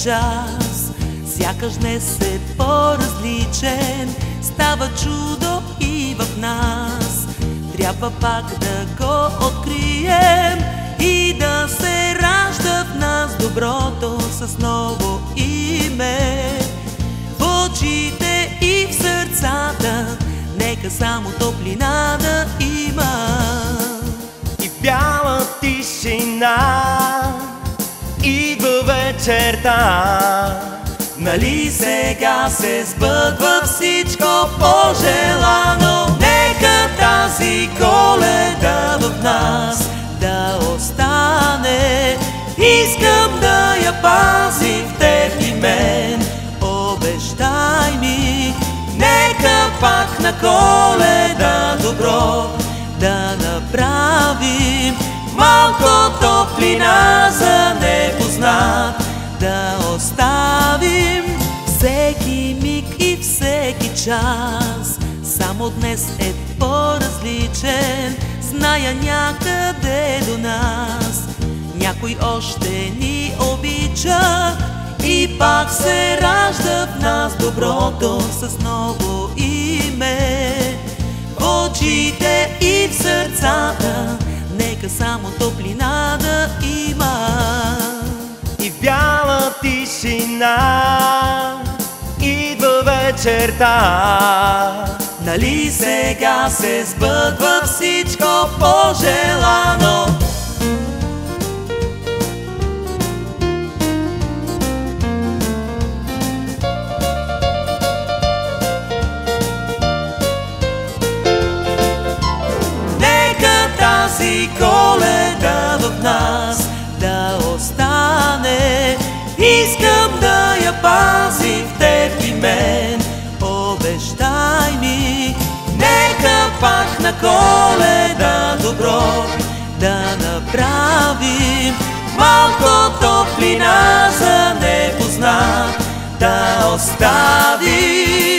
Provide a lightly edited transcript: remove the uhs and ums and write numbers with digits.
час, сякаш днес е по-различен. Става чудо и в нас, трябва пак да го открием и да се ражда в нас доброто с ново име. В очите и в сърцата нека само топлина да има. И в бяла тишина идва вечерта. Нали сега се сбъдва всичко пожелано? Нека тази Коледа в нас да остане. Искам да я пази в теб и мен. Обещай ми, нека пак на Коледа добро да направим. Малко топлина за непознат да оставим. Всеки миг и всеки час само днес е по-различен. Зная някъде до нас някой още ни обича и пак се ражда в нас доброто с ново име. В очите и в сърцата нека само топлина да има. И в бяла тишина идва вечерта. Нали сега се сбъдва всичко пожелано? Нека тази Коледа в нас да остане. Искам да я пази в теб и мен. Обещай ми, нека пак на Коледа добро да направим. Малко топлина за непознат да оставим.